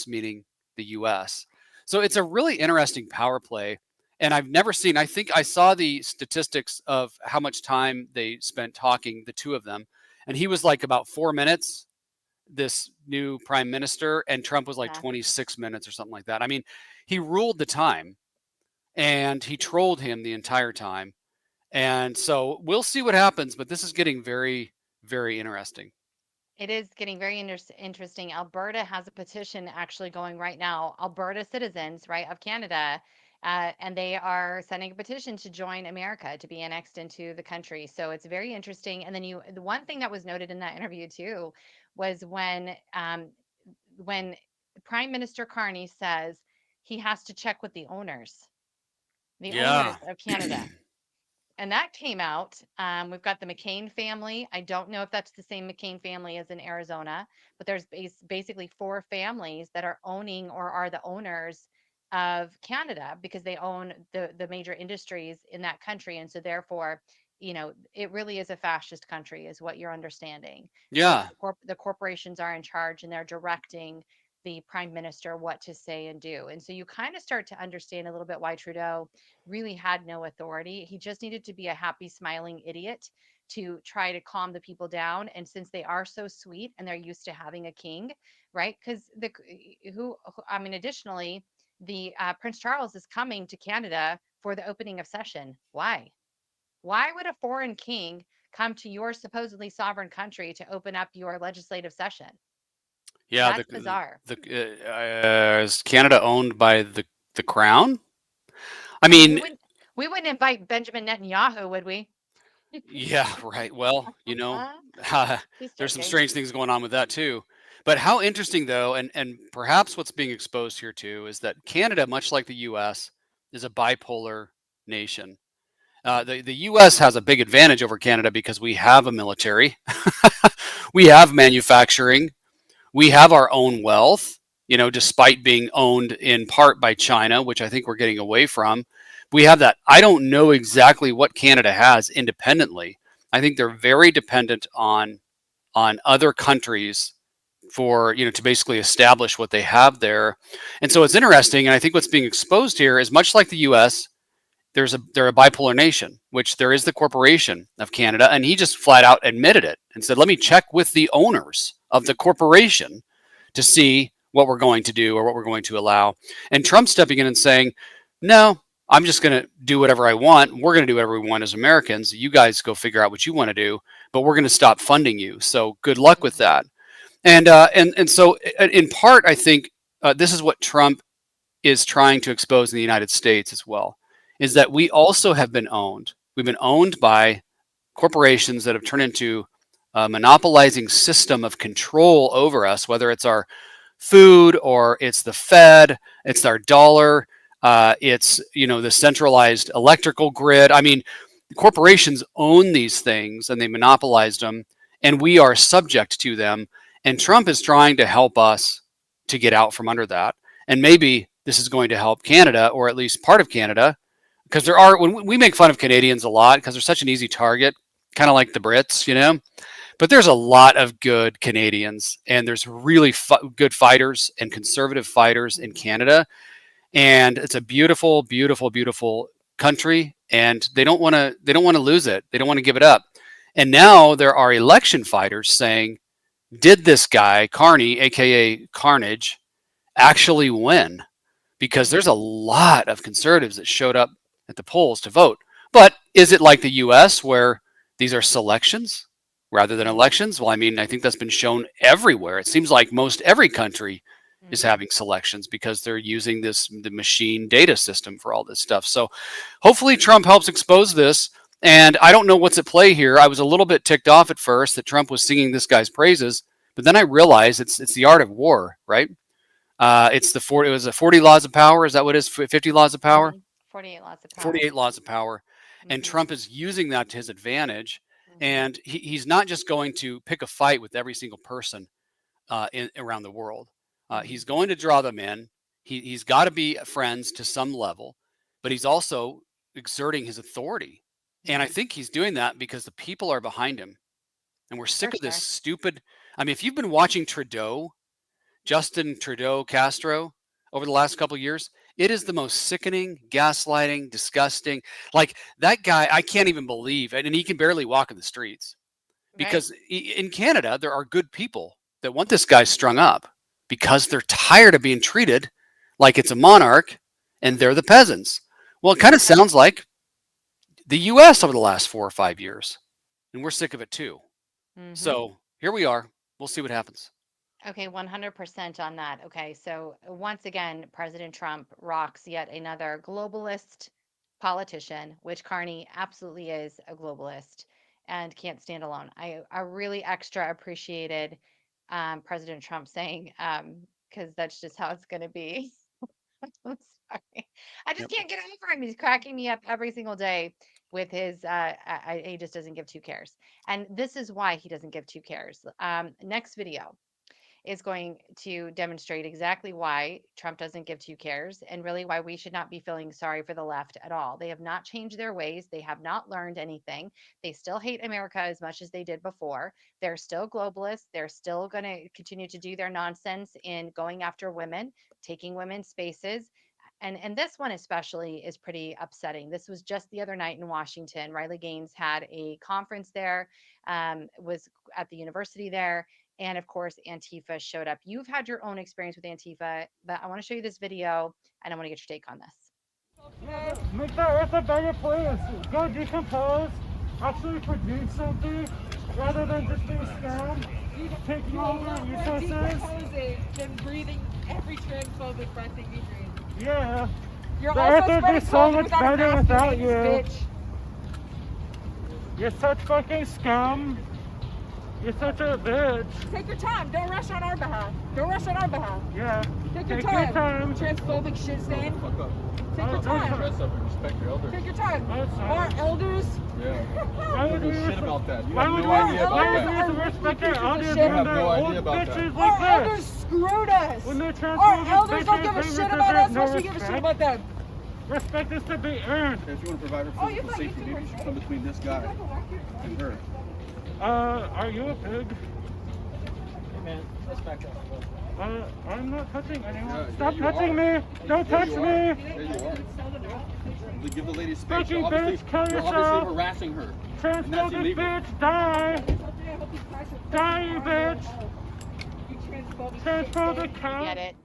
meaning the US. So it's a really interesting power play. And I've never seen, I think I saw the statistics of how much time they spent talking, the two of them. And he was like about 4 minutes, this new prime minister, and Trump was like Yeah. 26 minutes or something like that. I mean, he ruled the time and he trolled him the entire time. And so we'll see what happens, but this is getting very, very interesting. It is getting very interesting. Alberta has a petition actually going right now. Alberta citizens, right, of Canada, and they are sending a petition to join America, to be annexed into the country. So it's very interesting. And then the one thing that was noted in that interview too was when Prime Minister Carney says he has to check with the owners Yeah. of Canada. And that came out. We've got the McCain family. I don't know if that's the same McCain family as in Arizona, but there's basically 4 families that are owning or are the owners of Canada because they own the major industries in that country. And so therefore, it really is a fascist country, is what you're understanding. Yeah. The corporations are in charge and they're directing the prime minister what to say and do. And so you kind of start to understand a little bit why Trudeau really had no authority. He just needed to be a happy, smiling idiot to try to calm the people down. And since they are so sweet and they're used to having a king, right? Because additionally, the Prince Charles is coming to Canada for the opening of session. Why? Why would a foreign king come to your supposedly sovereign country to open up your legislative session? Yeah. That's bizarre. Is Canada owned by the crown? I We mean, wouldn't invite Benjamin Netanyahu, would we? yeah, right. Well, He's there's some joking. strange things going on with that too. But how interesting though, and perhaps what's being exposed here too, is that Canada, much like the US, is a bipolar nation. The US has a big advantage over Canada because we have a military, we have manufacturing, we have our own wealth, despite being owned in part by China, which I think we're getting away from. We have that. I don't know exactly what Canada has independently. I think they're very dependent on other countries for, to basically establish what they have there. And so it's interesting. And I think what's being exposed here is much like the US, they're a bipolar nation, which there is the corporation of Canada. And he just flat out admitted it and said, let me check with the owners of the corporation to see what we're going to do or what we're going to allow. And Trump stepping in and saying, no, I'm just going to do whatever I want. We're going to do whatever we want as Americans. You guys go figure out what you want to do, but we're going to stop funding you. So good luck with that. And so in part, I think this is what Trump is trying to expose in the United States as well, is that we also have been owned. We've been owned by corporations that have turned into a monopolizing system of control over us, whether it's our food or it's the Fed, it's our dollar, it's the centralized electrical grid. I mean, corporations own these things and they monopolized them, and we are subject to them. And Trump is trying to help us to get out from under that. And maybe this is going to help Canada, or at least part of Canada, because when we make fun of Canadians a lot because they're such an easy target, kind of like the Brits, but there's a lot of good Canadians, and there's really good fighters and conservative fighters in Canada. And it's a beautiful, beautiful, beautiful country, and they don't want to lose it. They don't want to give it up. And now there are election fighters saying, did this guy, Carney, aka Carnage, actually win? Because there's a lot of conservatives that showed up at the polls to vote. But is it like the US where these are selections rather than elections? Well, I mean, I think that's been shown everywhere. It seems like most every country is having selections because they're using the machine data system for all this stuff. So hopefully Trump helps expose this. And I don't know what's at play here. I was a little bit ticked off at first that Trump was singing this guy's praises, but then I realized it's the art of war, right? It was 40 laws of power. Is that what it is? 50 laws of power? 48 laws of power. 48 laws of power. And Trump is using that to his advantage. And he's not just going to pick a fight with every single person around the world. He's going to draw them in. He's got to be friends to some level, but he's also exerting his authority And I think he's doing that because the people are behind him. And we're sick For of this sure. stupid. I mean, if you've been watching Justin Trudeau Castro over the last couple of years, it is the most sickening, gaslighting, disgusting. Like that guy, I can't even believe it. And he can barely walk in the streets Right. because in Canada, there are good people that want this guy strung up because they're tired of being treated like it's a monarch and they're the peasants. Well, it kind of sounds like the US over the last 4 or 5 years. And we're sick of it too. Mhm. So here we are. We'll see what happens. Okay, 100% on that. Okay, so once again, President Trump rocks yet another globalist politician, which Carney absolutely is a globalist and can't stand alone. I really extra appreciated President Trump saying, because that's just how it's going to be. I'm sorry. I just Yep. can't get over him. He's cracking me up every single day with his, he just doesn't give 2 cares. And this is why he doesn't give 2 cares. Next video is going to demonstrate exactly why Trump doesn't give 2 cares and really why we should not be feeling sorry for the left at all. They have not changed their ways. They have not learned anything. They still hate America as much as they did before. They're still globalists. They're still going to continue to do their nonsense in going after women, taking women's spaces. And this one especially is pretty upsetting. This was just the other night in Washington. Riley Gaines had a conference there, was at the university there. And of course, Antifa showed up. You've had your own experience with Antifa, but I want to show you this video and I want to get your take on this. Make the earth a better place. Go decompose. Actually produce something rather than just being scammed. Taking over resources. Than breathing every transphobic breath that you breathe. Yeah. You're The also earth would be spreading so COVID much without a better mask, without you you. bitch. You're such fucking scum. You're such a bitch. Take your time. Don't rush on our behalf. Don't rush on our behalf. Yeah. Take your Take time. your time. Transphobic shit stand. Fuck up. Take your time. Respect your elders. Take your time. Oh, sorry. Our elders. Yeah. Why would you shit about that. You Why have would no idea about Why that. would you respect your elders shit. when You have they're no old idea about that. bitches Our like elders this? screwed us. When they're Our transphobic elders don't bitches, give a they shit about us. represent no Why should we give a shit respect. about them? Respect is to be earned. If you want to provide her Oh, you physical thought you safety, could maybe you should come between this guy and her. Are you a pig? Hey man, let's back up. I'm not touching anyone. Yeah, Stop you touching are. me! Don't touch me! Yeah, you are. Give the lady space. Fucking You're obviously, bitch, kill you're yourself. obviously harassing her. And that's Transphobic illegal. bitch, die! Die, you bitch! Transphobic You cow! get it.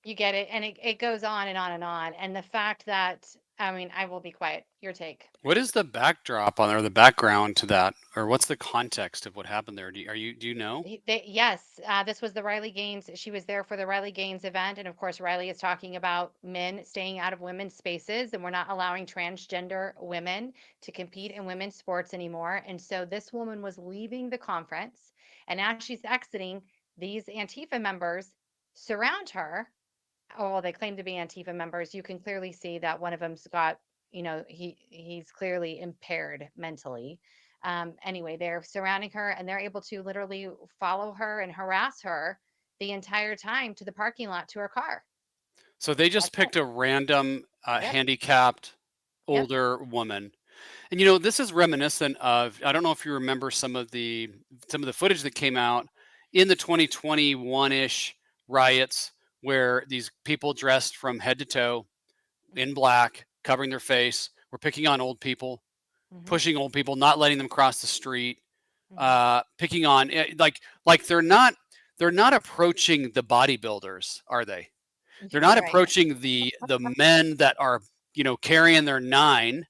You get it. And it goes on and on and on. And the fact that, I mean, I will be quiet. Your take. What is the backdrop on or the background to that, or what's the context of what happened there? Do you know? Yes, this was the Riley Gaines. She was there for the Riley Gaines event. And of course, Riley is talking about men staying out of women's spaces and we're not allowing transgender women to compete in women's sports anymore. And so this woman was leaving the conference. And as she's exiting, these Antifa members surround her. Oh, well, they claim to be Antifa members. You can clearly see that one of them's got, he's clearly impaired mentally. Anyway, they're surrounding her and they're able to literally follow her and harass her the entire time to the parking lot to her car. So they just picked a random handicapped older woman. And this is reminiscent of, I don't know if you remember some of the footage that came out in the 2021-ish riots where these people dressed from head to toe in black, covering their face, were picking on old people, pushing old people, not letting them cross the street, picking on like they're not approaching the bodybuilders, are they? They're not approaching the men that are carrying their 9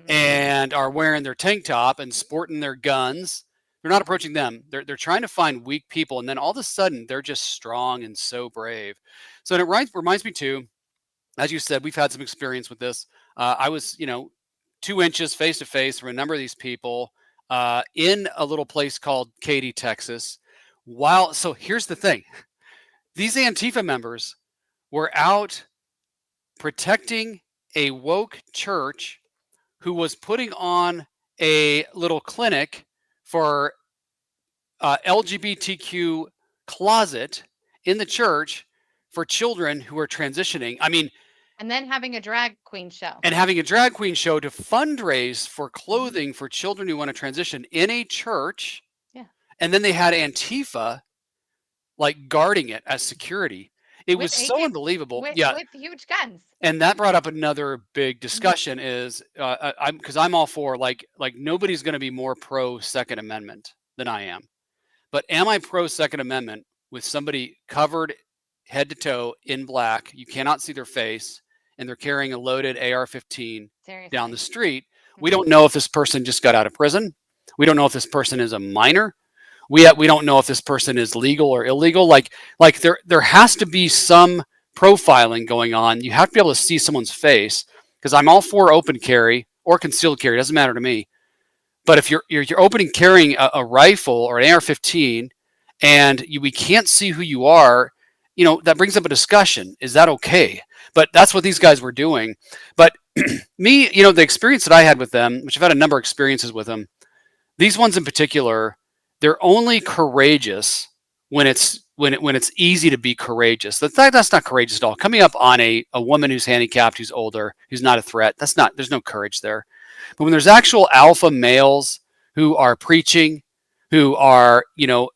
and are wearing their tank top and sporting their guns. They're not approaching them. They're trying to find weak people, and then all of a sudden they're just strong and so brave. So it reminds me too, as you said, we've had some experience with this. I was 2 inches face to face from a number of these people in a little place called Katy, Texas. So here's the thing: these Antifa members were out protecting a woke church who was putting on a little clinic for LGBTQ closet in the church for children who are transitioning. I mean, And then having a drag queen show. and having a drag queen show to fundraise for clothing for children who want to transition in a church. Yeah. And then they had Antifa like guarding it as security. It was With so AK unbelievable. with, Yeah. with huge guns. And that brought up another big discussion is because I'm all for like nobody's going to be more pro Second Amendment than I am. But am I pro Second Amendment with somebody covered head to toe in black? You cannot see their face, and they're carrying a loaded AR-15 Seriously. down the street. We don't know if this person just got out of prison. We don't know if this person is a minor. We don't know if this person is legal or illegal. Like there has to be some profiling going on. You have to be able to see someone's face, because I'm all for open carry or concealed carry. It doesn't matter to me. But if you're opening carrying a rifle or an AR-15 and we can't see who you are, that brings up a discussion. Is that okay? But that's what these guys were doing. But me, the experience that I had with them, which I've had a number of experiences with them, these ones in particular, they're only courageous when it's easy to be courageous. That's not courageous at all. Coming up on a woman who's handicapped, who's older, who's not a threat, there's no courage there. But when there's actual alpha males who are preaching, who are, a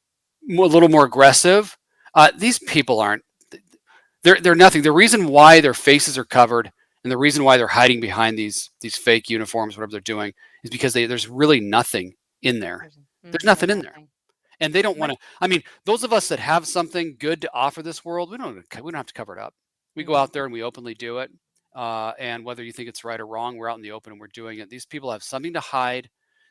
little more aggressive, these people aren't, they're nothing. The reason why their faces are covered and the reason why they're hiding behind these fake uniforms, whatever they're doing, is because there's really nothing in there. There's nothing in there. And they don't want to, I mean, those of us that have something good to offer this world, we don't have to cover it up. We go out there and we openly do it. And whether you think it's right or wrong, we're out in the open and we're doing it. These people have something to hide.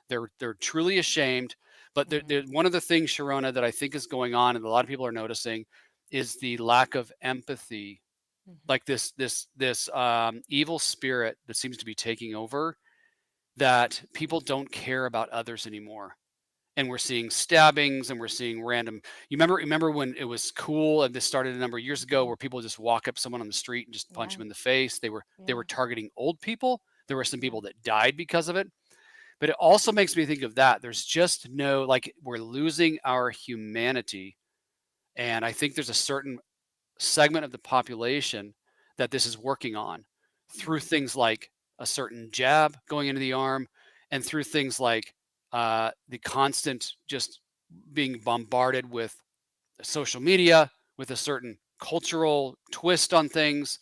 They're truly ashamed. But one of the things, Sharona, that I think is going on, and a lot of people are noticing, is the lack of empathy. Like this evil spirit that seems to be taking over, that people don't care about others anymore. And we're seeing stabbings and we're seeing random. You remember when it was cool, and this started a number of years ago, where people just walk up someone on the street and just punch them in the face. They were targeting old people. There were some people that died because of it. But it also makes me think of that. There's just we're losing our humanity. And I think there's a certain segment of the population that this is working on through things like a certain jab going into the arm, and through things like the constant just being bombarded with social media, with a certain cultural twist on things.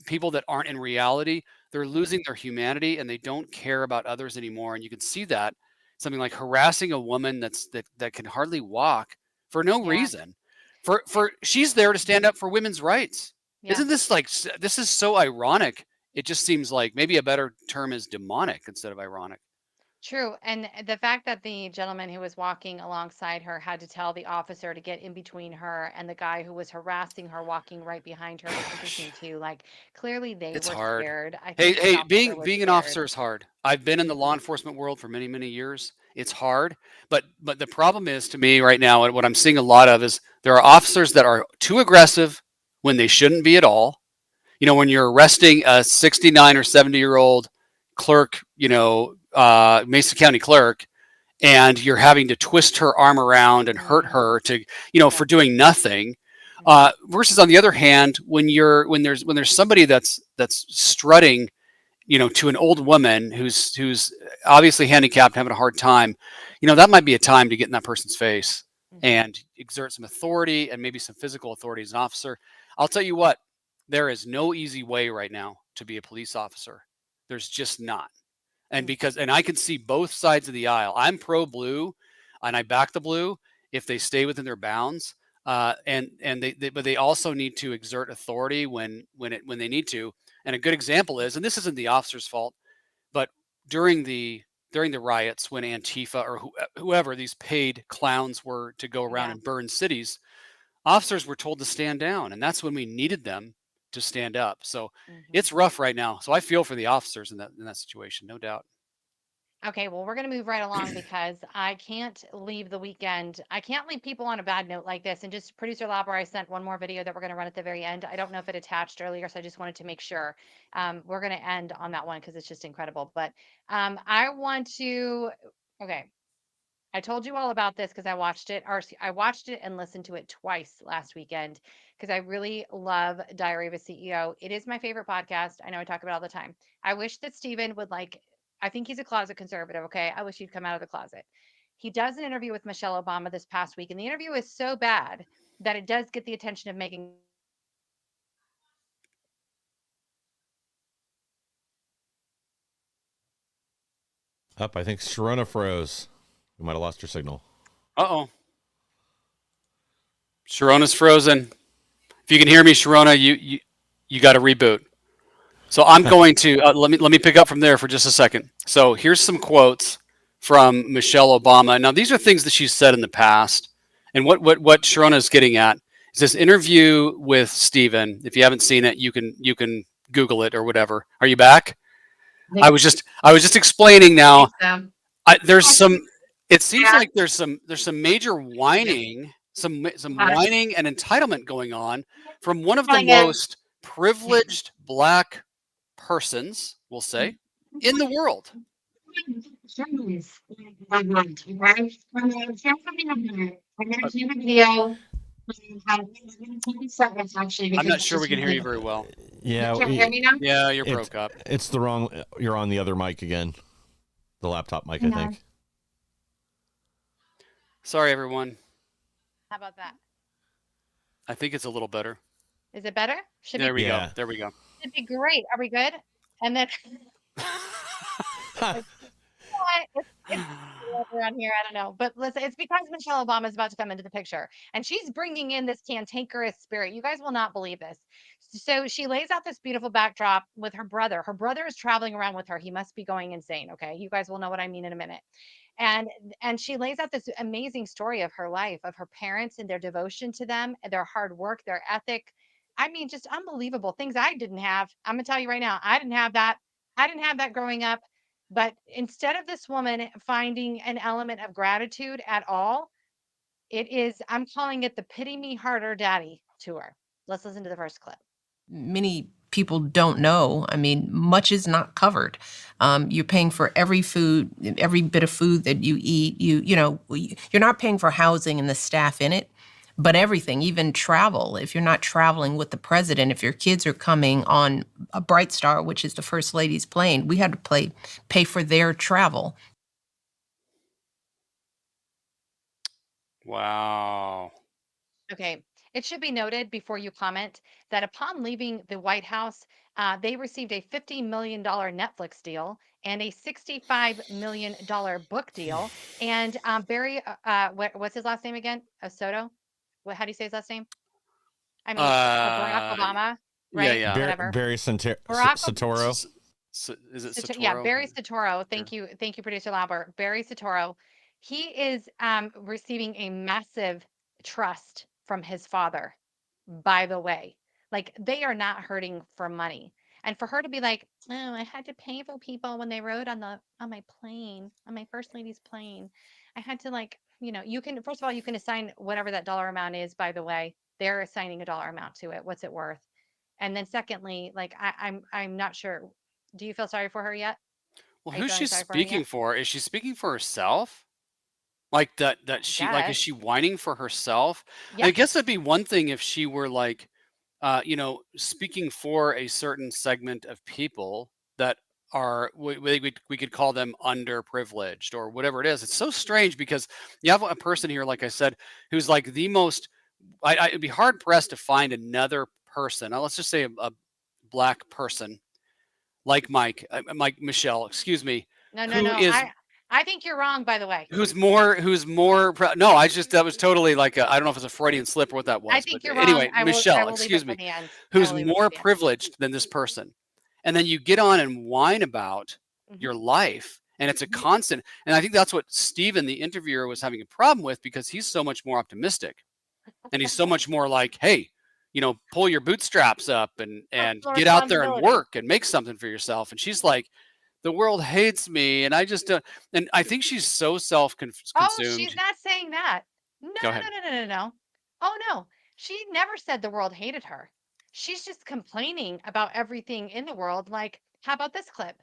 People that aren't in reality, they're losing their humanity and they don't care about others anymore. And you can see that something like harassing a woman that can hardly walk for no reason. For she's there to stand up for women's rights. Yeah. Isn't this this is so ironic? It just seems like maybe a better term is demonic instead of ironic. True. And the fact that the gentleman who was walking alongside her had to tell the officer to get in between her and the guy who was harassing her walking right behind her was interesting too. Like, clearly they were scared. I think being an officer is hard. I've been in the law enforcement world for many, many years. It's hard. But the problem is, to me right now, and what I'm seeing a lot of, is there are officers that are too aggressive when they shouldn't be at all. When you're arresting a 69 or 70-year-old clerk, Mason County clerk, and you're having to twist her arm around and hurt her to, for doing nothing. Versus on the other hand, when there's somebody that's strutting, to an old woman who's obviously handicapped, having a hard time, that might be a time to get in that person's face and exert some authority and maybe some physical authority as an officer. I'll tell you what, there is no easy way right now to be a police officer. There's just not. And I can see both sides of the aisle. I'm pro blue, and I back the blue if they stay within their bounds. But they also need to exert authority when they need to. And a good example is, and this isn't the officer's fault, but during the riots, when Antifa or whoever these paid clowns were to go around and burn cities, officers were told to stand down, and that's when we needed them to stand up. So it's rough right now. So I feel for the officers in that situation, no doubt. Okay, well, we're going to move right along because I can't leave the weekend. I can't leave people on a bad note like this. And just producer Labra, I sent one more video that we're going to run at the very end. I don't know if it attached earlier, so I just wanted to make sure. We're going to end on that one because it's just incredible. But I want to, okay. I told you all about this because I watched it, or I watched it and listened to it twice last weekend because I really love Diary of a CEO. It is my favorite podcast. I know I talk about it all the time. I wish that Steven would I think he's a closet conservative. Okay. I wish he'd come out of the closet. He does an interview with Michelle Obama this past week, and the interview is so bad that it does get the attention of Megan. Up, I think Sharona froze. We might have lost her signal. Uh-oh. Sharona's frozen. If you can hear me, Sharona, you got to reboot. So I'm going to let me pick up from there for just a second. So here's some quotes from Michelle Obama. Now these are things that she's said in the past, and what Sharona is getting at is this interview with Steven. If you haven't seen it, you can Google it or whatever. Are you back? I was just explaining now. There's some. It seems like there's some major whining, some whining and entitlement going on from one of the most privileged Black persons, we'll say, in the world. I'm not sure we can hear you very well. Yeah, Can you hear me now? Yeah, you're broke up. It's the wrong. You're on the other mic again, the laptop mic, I think. Sorry, everyone. How about that? I think it's a little better. Is it better? There we go. There we go. Should be great. Are we good? And then it's around here. I don't know, but listen, it's because Michelle Obama is about to come into the picture, and she's bringing in this cantankerous spirit. You guys will not believe this. So she lays out this beautiful backdrop with her brother. Her brother is traveling around with her. He must be going insane. Okay, you guys will know what I mean in a minute. And she lays out this amazing story of her life, of her parents and their devotion to them, and their hard work, their ethic. I mean, just unbelievable things I didn't have. I'm gonna tell you right now, I didn't have that. I didn't have that growing up. But instead of this woman finding an element of gratitude at all, I'm calling it the Pity Me Harder Daddy tour. Let's listen to the first clip. Many people don't know. I mean, much is not covered. You're paying for every bit of food that you eat. You're not paying for housing and the staff in it, but everything, even travel. If you're not traveling with the president, if your kids are coming on a Bright Star, which is the First Lady's plane, we had to pay for their travel. Wow. Okay. It should be noted before you comment that upon leaving the White House, they received a $50 million Netflix deal and a $65 million book deal. And Barry, what's his last name again? Soto? How do you say his last name? I mean, Barack Obama, right? Yeah. Whatever. Barry Santoro. Is it Satoro? Yeah, Barry Satoro. Thank you, producer Lauber. Barry Satoro. He is receiving a massive trust from his father, by the way. Like, they are not hurting for money. And for her to be like, oh, I had to pay for people when they rode on my plane, on my First Lady's plane. I had to you can, first of all, you can assign whatever that dollar amount is, by the way. They're assigning a dollar amount to it. What's it worth? And then secondly, I'm not sure. Do you feel sorry for her yet? Well, who's she speaking for? Is she speaking for herself? Like that she like, is she whining for herself? Yeah. I guess that'd be one thing if she were like, speaking for a certain segment of people that are, we could call them underprivileged or whatever it is. It's so strange because you have a person here, like I said, who's like the most, I'd be hard pressed to find another person. Now, let's just say a Black person like Michelle, excuse me. No. I think you're wrong, by the way. Who's more? No, that was totally like I don't know if it's a Freudian slip or what that was. I think you're anyway, wrong. Michelle, excuse me, who's more privileged than this person, and then you get on and whine about your life, and it's a constant. And I think that's what Steven, the interviewer, was having a problem with because he's so much more optimistic, and he's so much more like, hey, pull your bootstraps up and get out there and work and make something for yourself. And she's like, the world hates me, and I just don't. And I think she's so self-consumed. Oh, she's not saying that. Go ahead. No. Oh, no. She never said the world hated her. She's just complaining about everything in the world. Like, how about this clip?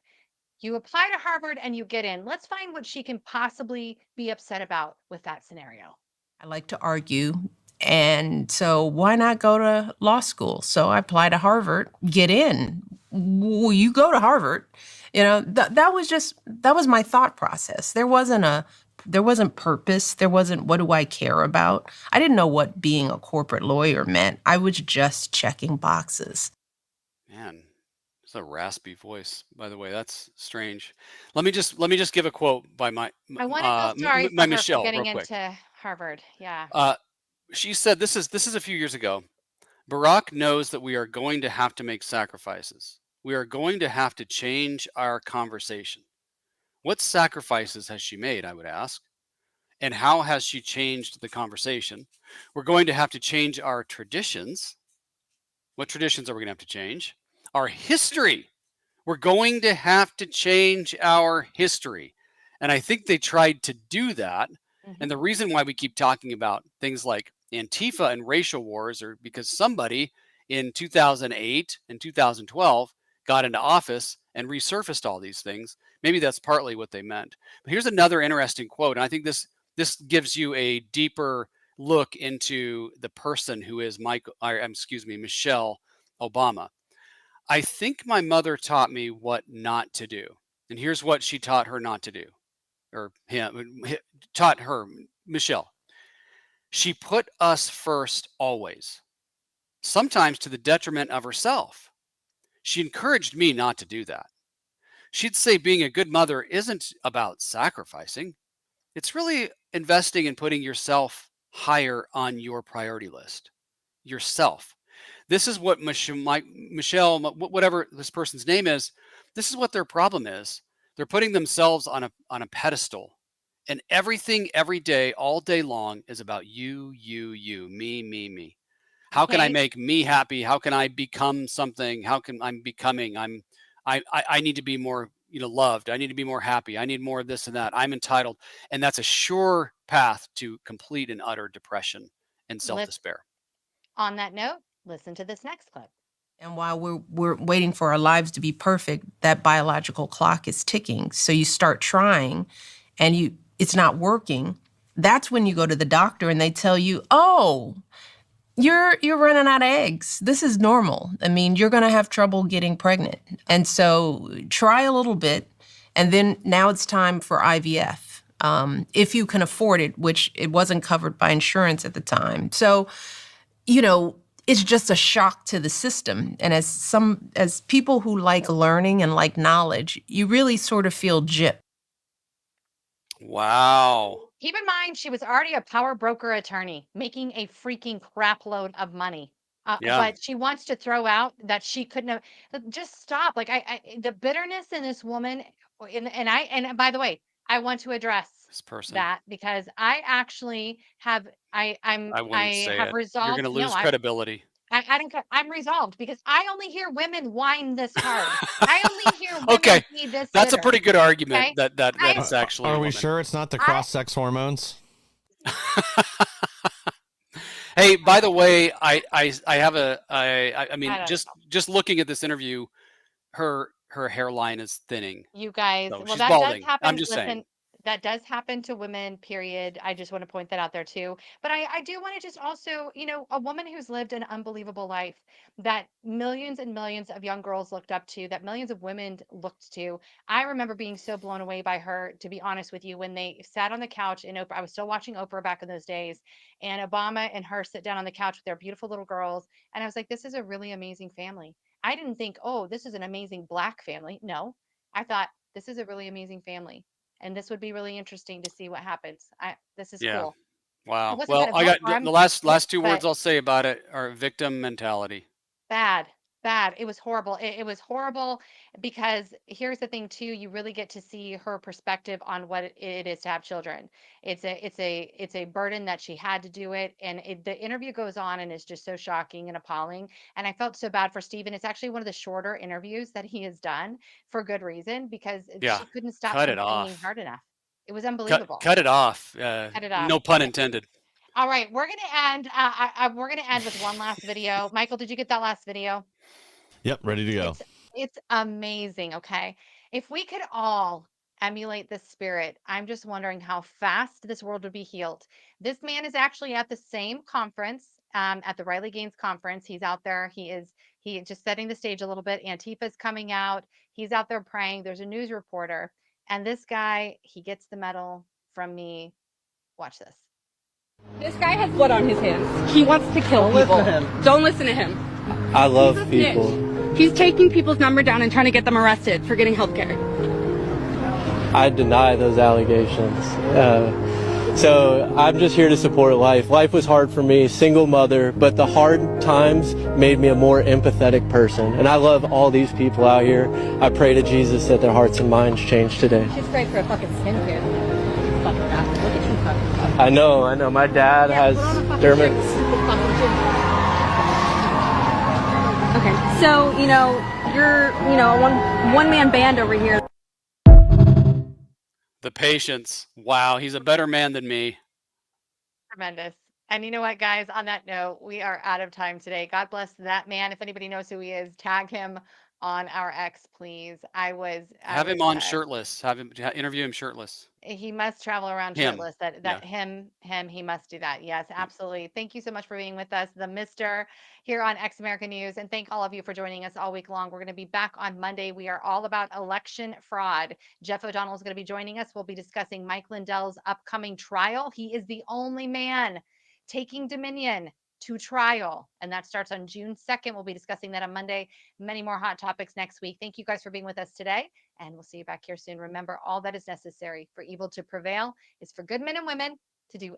You apply to Harvard and you get in. Let's find what she can possibly be upset about with that scenario. I like to argue. And so why not go to law school? So I apply to Harvard, get in. Well, you go to Harvard. You know, that was my thought process. There wasn't purpose. There wasn't, what do I care about? I didn't know what being a corporate lawyer meant. I was just checking boxes. Man, it's a raspy voice, by the way. That's strange. Let me just give a quote by my I want to feel sorry for her Michelle, for getting real quick. into Harvard. Yeah. She said, this is a few years ago. Barack knows that we are going to have to make sacrifices. We are going to have to change our conversation. What sacrifices has she made, I would ask? And how has she changed the conversation? We're going to have to change our traditions. What traditions are we going to have to change? Our history. We're going to have to change our history. And I think they tried to do that. And the reason why we keep talking about things like Antifa and racial wars are because somebody in 2008 and 2012 got into office and resurfaced all these things. Maybe that's partly what they meant. But here's another interesting quote. And I think this gives you a deeper look into the person who is Michelle Obama. I think my mother taught me what not to do. And here's what she taught her not to do. Or taught her, Michelle. She put us first always, sometimes to the detriment of herself. She encouraged me not to do that. She'd say being a good mother isn't about sacrificing. It's really investing in putting yourself higher on your priority list. Yourself. This is what Michelle, whatever this person's name is, this is what their problem is. They're putting themselves on a pedestal. And everything, every day, all day long is about you, me. How can I make me happy? How can I become something? How can I'm becoming? I need to be more, loved. I need to be more happy. I need more of this and that. I'm entitled. And that's a sure path to complete and utter depression and self-despair. On that note, listen to this next clip. And while we're waiting for our lives to be perfect, that biological clock is ticking. So you start trying and it's not working. That's when you go to the doctor and they tell you, oh, you're running out of eggs. This is normal. I mean, you're going to have trouble getting pregnant. And so try a little bit. And then now it's time for IVF, if you can afford it, which it wasn't covered by insurance at the time. So, it's just a shock to the system. And as people who like learning and like knowledge, you really sort of feel gypped. Wow. Keep in mind, she was already a power broker attorney making a freaking crap load of money. But she wants to throw out that she couldn't have. Just stop. Like the bitterness in this woman, and by the way, I want to address this person that because I actually have I have resolved. You're going to lose credibility. I don't care. I'm resolved because I only hear women whine this hard. I only hear women be this That's bitter. a pretty good argument. Okay? That is actually. Are we sure it's not the cross-sex hormones? Hey, by the way, I mean, just looking at this interview, her hairline is thinning. You guys, So well, she's that balding. does happen. I'm just Listen, saying. that does happen to women, period. I just want to point that out there too. But I do want to just also, a woman who's lived an unbelievable life that millions and millions of young girls looked up to, that millions of women looked to. I remember being so blown away by her, to be honest with you, when they sat on the couch in Oprah. I was still watching Oprah back in those days, and Obama and her sit down on the couch with their beautiful little girls. And I was like, this is a really amazing family. I didn't think, oh, this is an amazing Black family. No, I thought this is a really amazing family. And this would be really interesting to see what happens. This is cool. Wow. wasn't Well, gonna I vote got for him, the last two but- words I'll say about it are victim mentality. Bad. It was horrible. It was horrible because here's the thing too. You really get to see her perspective on what it is to have children. It's a burden that she had to do it. And the interview goes on and is just so shocking and appalling. And I felt so bad for Stephen. It's actually one of the shorter interviews that he has done for good reason because she couldn't stop Cut it complaining off. hard enough. It was unbelievable. Cut it off. Cut it off. No pun intended. All right, we're gonna end. We're gonna end with one last video. Michael, did you get that last video? Yep, ready to go. It's amazing. Okay, If we could all emulate this spirit, I'm just wondering how fast this world would be healed. This man is actually at the same conference, at the Riley Gaines conference. He's out there. He just setting the stage a little bit. Antifa's coming out. He's out there praying. There's a news reporter. And this guy, he gets the medal from me. Watch this. This guy has blood on his hands. He wants to kill people. Don't listen to him. I love He's a people. snitch. He's taking people's number down and trying to get them arrested for getting health care. I deny those allegations. So I'm just here to support life. Life was hard for me, single mother, but the hard times made me a more empathetic person. And I love all these people out here. I pray to Jesus that their hearts and minds change today. She's great for a fucking skincare. Fucking bastard. Look at you fucking. I know. My dad has dermat. Okay, so, you're, a one-man band over here. The patience. Wow, he's a better man than me. Tremendous. And you know what, guys? On that note, we are out of time today. God bless that man. If anybody knows who he is, tag him on our X, please. Have him on shirtless. Have him interview him shirtless. He must travel around Him. shirtless. Him, he must do that. Yes, absolutely. Thank you so much for being with us, the Mister here on X America News. And thank all of you for joining us all week long. We're going to be back on Monday. We are all about election fraud. Jeff O'Donnell is going to be joining us. We'll be discussing Mike Lindell's upcoming trial. He is the only man taking Dominion to trial, and that starts on June 2nd. We'll be discussing that on Monday. Many more hot topics next week. Thank you guys for being with us today, and we'll see you back here soon. Remember, all that is necessary for evil to prevail is for good men and women to do